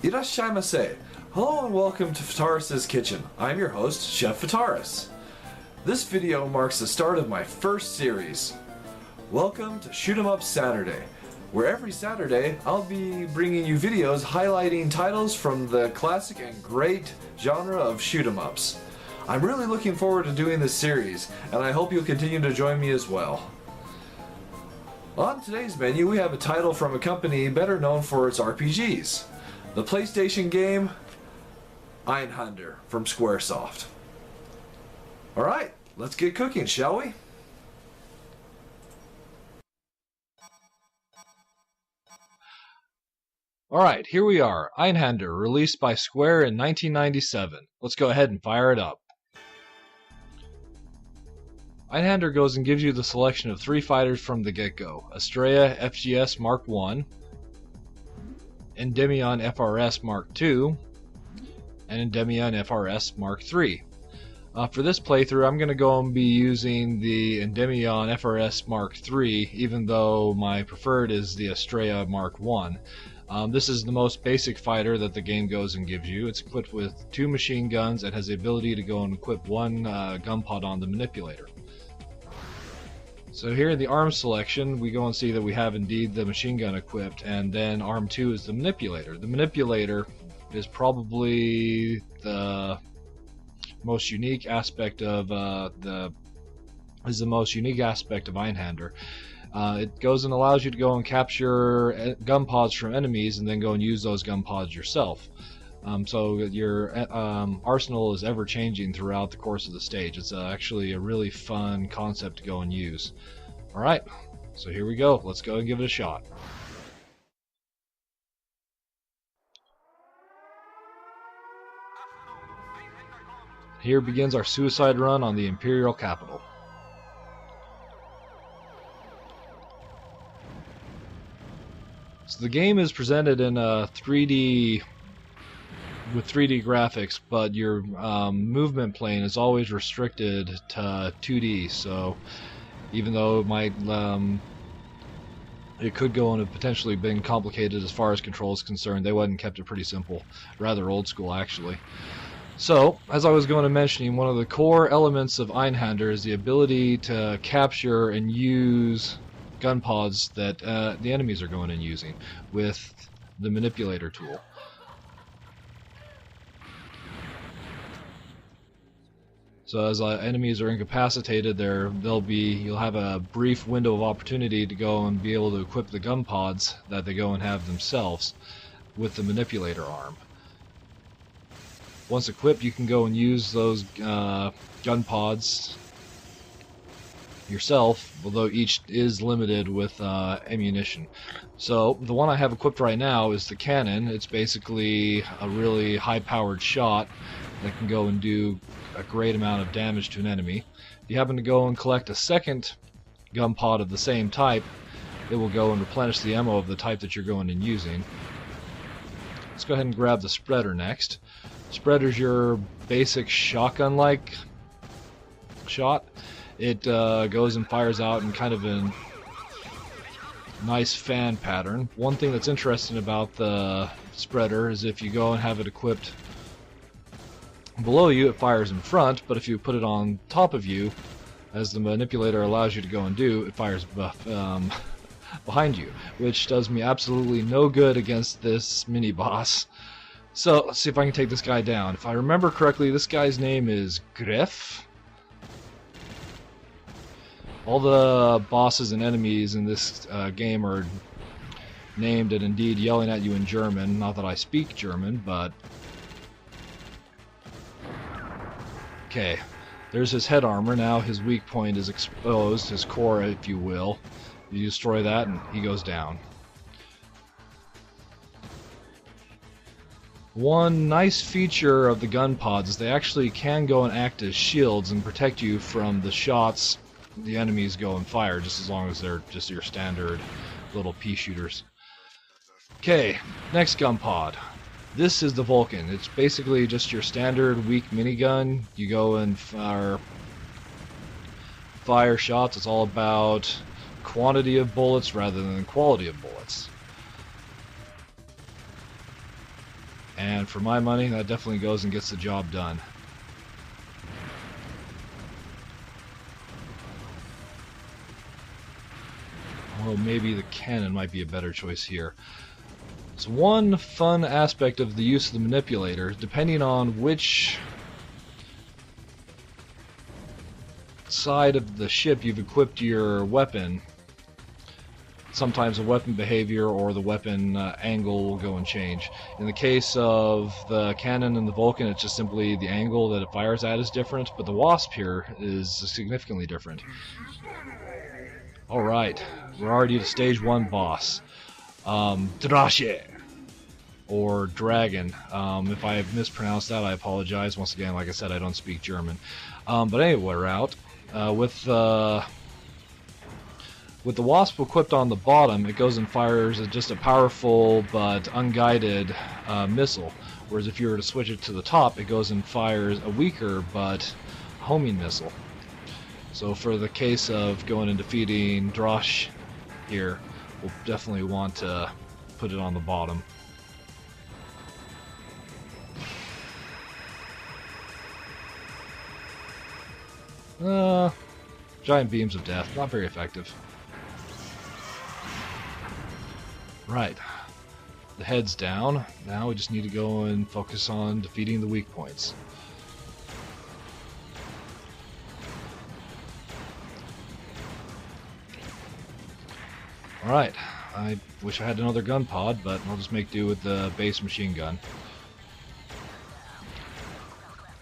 Irashaimase. Hello and welcome to Fitaurus' Kitchen. I'm your host, Chef Fitaurus. This video marks the start of my first series. Welcome to Shoot 'em Up Saturday, where every Saturday I'll be bringing you videos highlighting titles from the classic and great genre of shoot 'em ups. I'm really looking forward to doing this series, and I hope you'll continue to join me as well. On today's menu, we have a title from a company better known for its RPGs. The PlayStation game, Einhander from Squaresoft. Alright, let's get cooking, shall we? Alright, here we are, Einhander, released by Square in 1997. Let's go ahead and fire it up. Einhander goes and gives you the selection of 3 fighters from the get-go: Estrella FGS Mark I, Endymion FRS Mark II, and Endymion FRS Mark III. For this playthrough, I'm going to go and be using the Endymion FRS Mark III, even though my preferred is the Estrella Mark I. This is the most basic fighter that the game goes and gives you. It's equipped with 2 machine guns and has the ability to go and equip 1 gun pod on the manipulator. So here in the arms selection, we go and see that we have indeed the machine gun equipped, and then arm 2 is the manipulator. The manipulator is probably the most unique aspect of Einhander. It goes and allows you to go and capture gun pods from enemies and then go and use those gun pods yourself. So your arsenal is ever changing throughout the course of the stage. It's actually a really fun concept to go and use. Alright, so here we go. Let's go and give it a shot. Here begins our suicide run on the Imperial Capital. So the game is presented in a 3D with 3D graphics, but your movement plane is always restricted to 2D. So even though it might it could go and have potentially been complicated as far as control is concerned, they went and kept it pretty simple, rather old school actually. So, as I was going to mention, one of the core elements of Einhander is the ability to capture and use gun pods that the enemies are going and using with the manipulator tool. So as enemies are incapacitated, you'll have a brief window of opportunity to go and be able to equip the gun pods that they go and have themselves with the manipulator arm. Once equipped, you can go and use those gun pods yourself, although each is limited with ammunition. So the one I have equipped right now is the cannon. It's basically a really high-powered shot that can go and do a great amount of damage to an enemy. If you happen to go and collect a second gun pod of the same type, it will go and replenish the ammo of the type that you're going and using. Let's go ahead and grab the spreader next. Spreader's your basic shotgun-like shot. It goes and fires out in kind of a nice fan pattern. One thing that's interesting about the spreader is if you go and have it equipped below you, it fires in front, but if you put it on top of you, as the manipulator allows you to go and do, it fires behind you, which does me absolutely no good against this mini-boss. So, let's see if I can take this guy down. If I remember correctly, this guy's name is Griff. All the bosses and enemies in this game are named and indeed yelling at you in German. Not that I speak German, but... Okay, there's his head armor. Now his weak point is exposed, his core, if you will. You destroy that and he goes down. One nice feature of the gun pods is they actually can go and act as shields and protect you from the shots the enemies go and fire, just as long as they're just your standard little pea shooters. Okay, next gun pod. This is the Vulcan. It's basically just your standard weak minigun. You go and fire shots. It's all about quantity of bullets rather than quality of bullets. And for my money, that definitely goes and gets the job done. Although maybe the cannon might be a better choice here. So one fun aspect of the use of the manipulator, depending on which side of the ship you've equipped your weapon, sometimes the weapon behavior or the weapon angle will go and change. In the case of the cannon and the Vulcan, it's just simply the angle that it fires at is different, but the Wasp here is significantly different. Alright, we're already to stage 1 boss. Drashe, or Dragon. If I have mispronounced that, I apologize. Once again, like I said, I don't speak German. But anyway, we're out. With the Wasp equipped on the bottom, it goes and fires just a powerful but unguided missile. Whereas if you were to switch it to the top, it goes and fires a weaker but homing missile. So for the case of going and defeating Drosh here, we'll definitely want to put it on the bottom. Giant beams of death, not very effective. Right, the head's down. Now we just need to go and focus on defeating the weak points. Alright, I wish I had another gun pod, but I'll just make do with the base machine gun.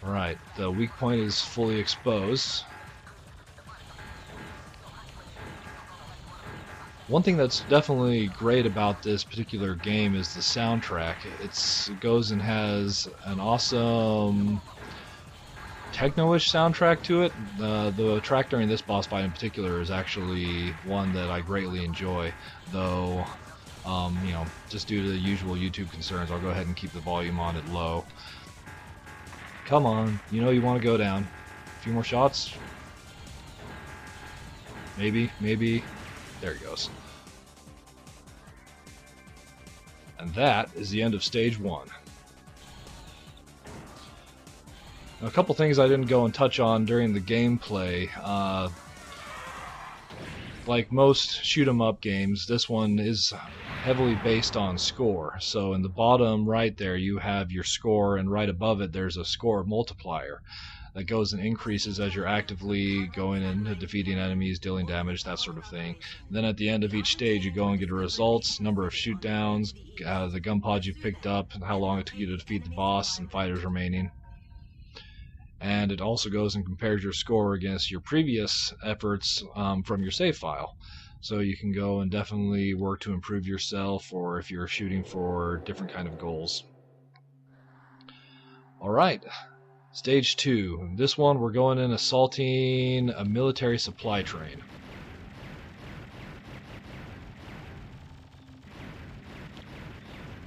Alright, the weak point is fully exposed. One thing that's definitely great about this particular game is the soundtrack. It goes and has an awesome techno-ish soundtrack to it. The track during this boss fight in particular is actually one that I greatly enjoy, though, you know, just due to the usual YouTube concerns, I'll go ahead and keep the volume on it low. Come on, you know you want to go down. A few more shots? Maybe. There he goes. And that is the end of stage 1. Now, a couple things I didn't go and touch on during the gameplay. Like most shoot-'em-up games, this one is heavily based on score. So in the bottom right there you have your score, and right above it there's a score multiplier that goes and increases as you're actively going and defeating enemies, dealing damage, that sort of thing. And then at the end of each stage you go and get a results, number of shoot downs, the gun pods you've picked up, and how long it took you to defeat the boss and fighters remaining. And it also goes and compares your score against your previous efforts from your save file. So you can go and definitely work to improve yourself, or if you're shooting for different kind of goals. Alright, stage 2. This one we're going in assaulting a military supply train.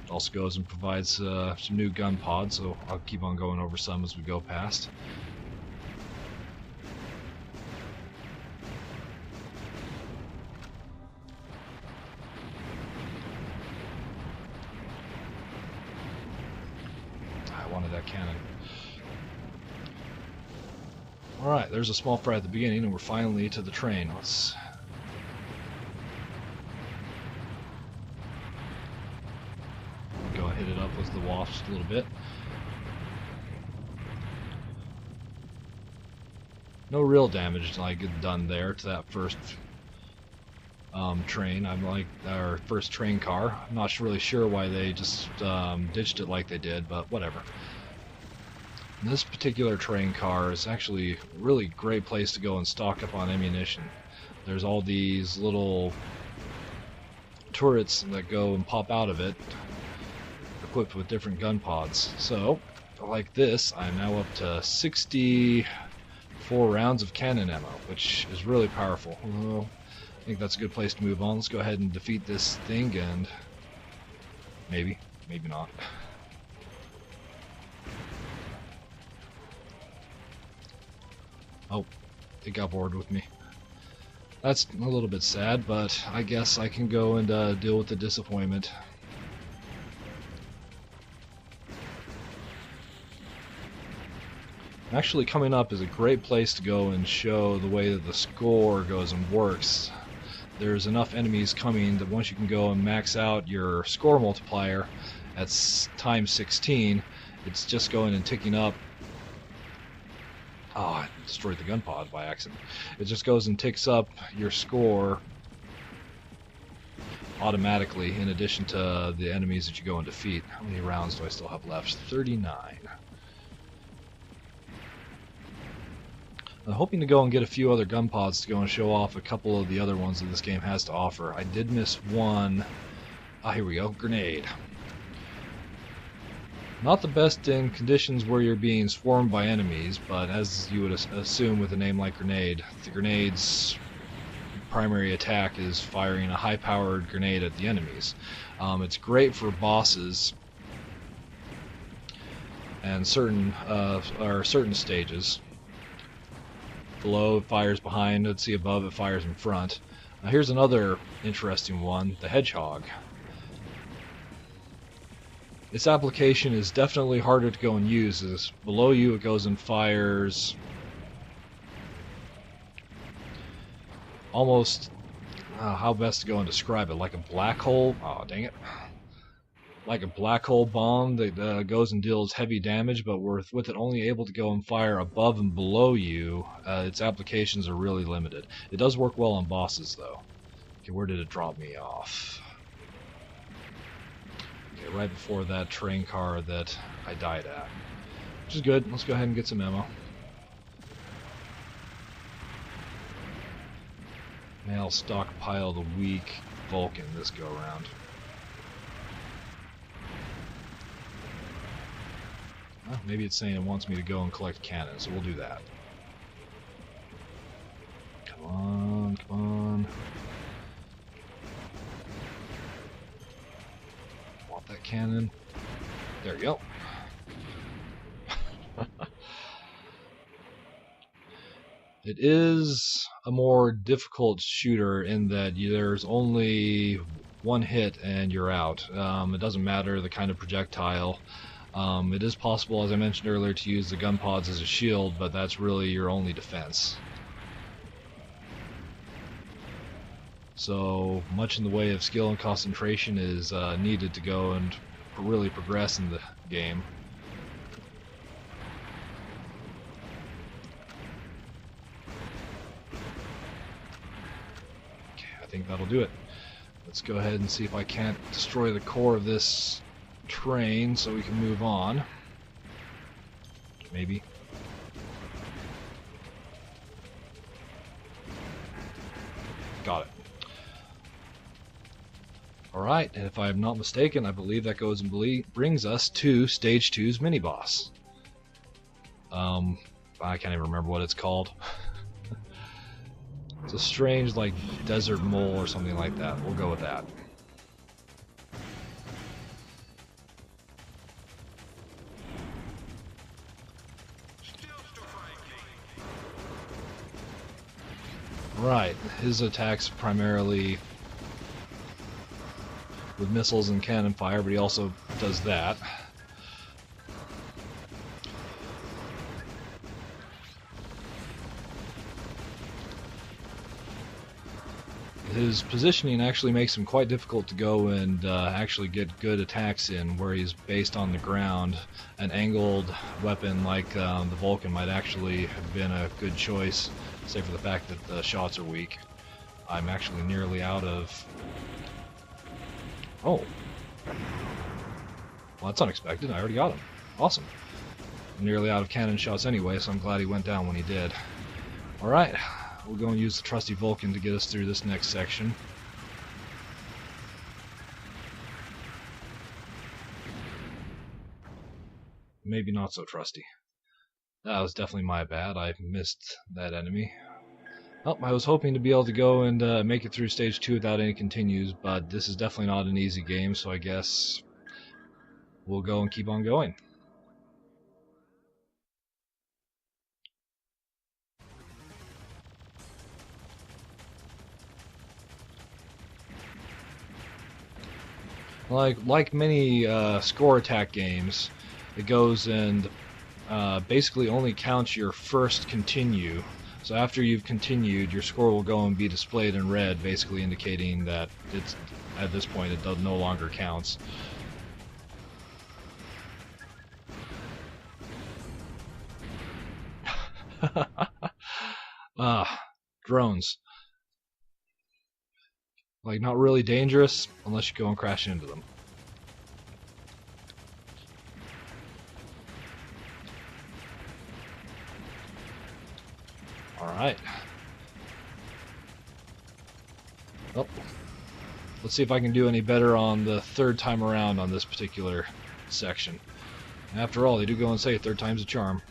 It also goes and provides some new gun pods, so I'll keep on going over some as we go past. I wanted that cannon. Alright, there's a small fry at the beginning, and we're finally to the train. Let's go hit it up with the wasps a little bit. No real damage like done there to that first train. I'm like our first train car. I'm not really sure why they just ditched it like they did, but whatever. And this particular train car is actually a really great place to go and stock up on ammunition. There's all these little turrets that go and pop out of it, equipped with different gun pods. So, like this, I'm now up to 64 rounds of cannon ammo, which is really powerful. Well, I think that's a good place to move on. Let's go ahead and defeat this thing, and maybe not. Oh, it got bored with me. That's a little bit sad, but I guess I can go and deal with the disappointment. Actually, coming up is a great place to go and show the way that the score goes and works. There's enough enemies coming that once you can go and max out your score multiplier at times 16, it's just going and ticking up. Oh, I destroyed the gun pod by accident. It just goes and ticks up your score automatically in addition to the enemies that you go and defeat. How many rounds do I still have left? 39. I'm hoping to go and get a few other gun pods to go and show off a couple of the other ones that this game has to offer. I did miss one. Ah, here we go. Grenade. Not the best in conditions where you're being swarmed by enemies, but as you would assume with a name like Grenade, the grenade's primary attack is firing a high-powered grenade at the enemies. It's great for bosses and certain stages. Below it fires behind, let's see above it fires in front. Now here's another interesting one, the Hedgehog. Its application is definitely harder to go and use, as below you it goes and fires almost, how best to go and describe it, like a black hole, oh dang it, like a black hole bomb that goes and deals heavy damage, but with it only able to go and fire above and below you, its applications are really limited. It does work well on bosses though. Okay, where did it drop me off? Okay, right before that train car that I died at. Which is good. Let's go ahead and get some ammo. Maybe I'll stockpile the weak Vulcan this go around. Well, maybe it's saying it wants me to go and collect cannons, so we'll do that. Come on, come on. Want that cannon? There you go. It is a more difficult shooter in that there's only one hit and you're out. It doesn't matter the kind of projectile. It is possible, as I mentioned earlier, to use the gun pods as a shield, but that's really your only defense. So much in the way of skill and concentration is needed to go and really progress in the game. Okay, I think that'll do it. Let's go ahead and see if I can't destroy the core of this train so we can move on. Maybe. Got it. Alright, and if I am not mistaken, I believe that goes and brings us to Stage 2's mini-boss. I can't even remember what it's called. It's a strange, like, desert mole or something like that. We'll go with that. Right, his attacks primarily with missiles and cannon fire, but he also does that. His positioning actually makes him quite difficult to go and actually get good attacks in, where he's based on the ground. An angled weapon like the Vulcan might actually have been a good choice, save for the fact that the shots are weak. I'm actually nearly out of... Oh. Well, that's unexpected. I already got him. Awesome. I'm nearly out of cannon shots anyway, so I'm glad he went down when he did. Alright. We'll go and use the trusty Vulcan to get us through this next section. Maybe not so trusty. That was definitely my bad. I missed that enemy. Oh, I was hoping to be able to go and make it through Stage 2 without any continues, but this is definitely not an easy game, so I guess we'll go and keep on going. Like many score attack games, it goes and basically only counts your first continue. So after you've continued, your score will go and be displayed in red, basically indicating that it's at this point it no longer counts. Drones. Like, not really dangerous unless you go and crash into them. Alright. Well, let's see if I can do any better on the third time around on this particular section. After all, they do go and say third time's a charm.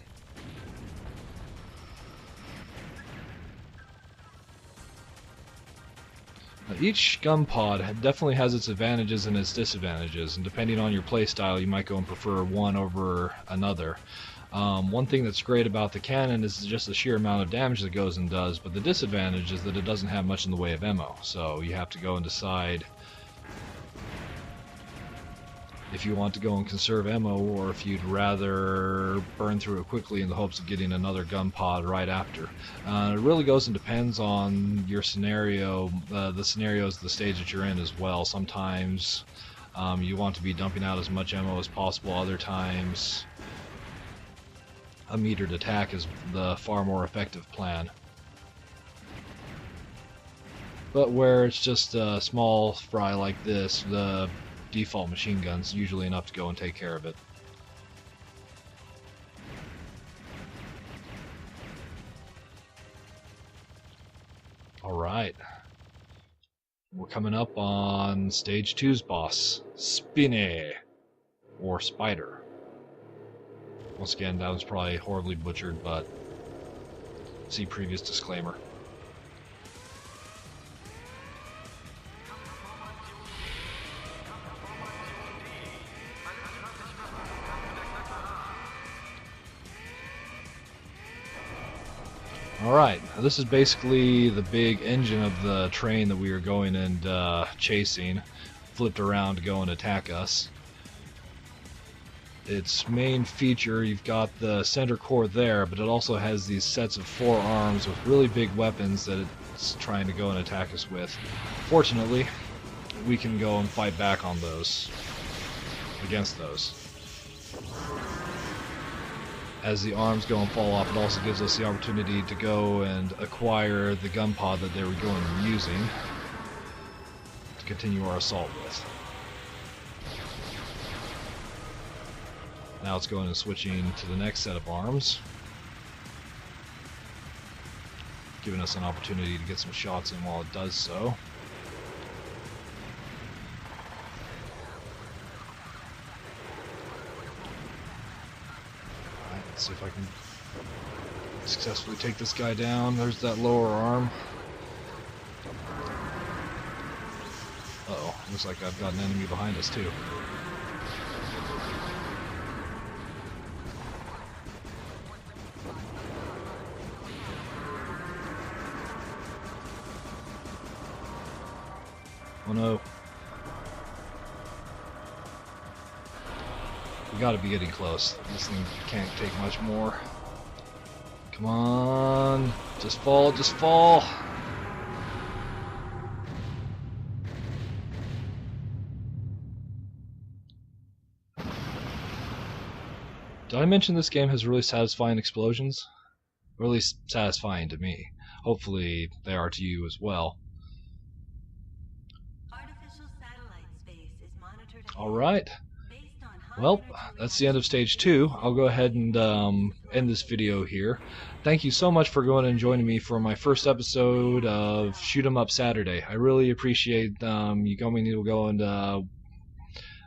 Now, each gun pod definitely has its advantages and its disadvantages, and depending on your playstyle, you might go and prefer one over another. One thing that's great about the cannon is just the sheer amount of damage that goes and does, but the disadvantage is that it doesn't have much in the way of ammo, so you have to go and decide if you want to go and conserve ammo or if you'd rather burn through it quickly in the hopes of getting another gun pod right after. It really goes and depends on your scenario, the scenarios, the stage that you're in as well. Sometimes you want to be dumping out as much ammo as possible, other times a metered attack is the far more effective plan. But where it's just a small fry like this, the default machine gun's usually enough to go and take care of it. Alright. We're coming up on stage 2's boss, Spinne, or Spider. Once again, that was probably horribly butchered, but see previous disclaimer. Alright, this is basically the big engine of the train that we were going and chasing, flipped around to go and attack us. Its main feature, you've got the center core there, but it also has these sets of 4 arms with really big weapons that it's trying to go and attack us with. Fortunately, we can go and fight back on those, against those. As the arms go and fall off, it also gives us the opportunity to go and acquire the gun pod that they were going and using to continue our assault with. Now it's going and switching to the next set of arms, giving us an opportunity to get some shots in while it does so. Let's see if I can successfully take this guy down. There's that lower arm. Uh-oh, looks like I've got an enemy behind us too. Oh no. We gotta be getting close. This thing can't take much more. Come on. Just fall, just fall. Did I mention this game has really satisfying explosions? Or at least satisfying to me. Hopefully they are to you as well. Alright. Well, that's the end of stage 2. I'll go ahead and end this video here. Thank you so much for going and joining me for my first episode of Shoot 'em Up Saturday. I really appreciate you coming to go and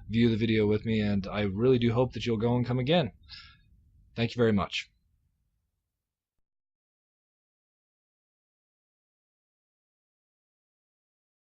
view the video with me, and I really do hope that you'll go and come again. Thank you very much.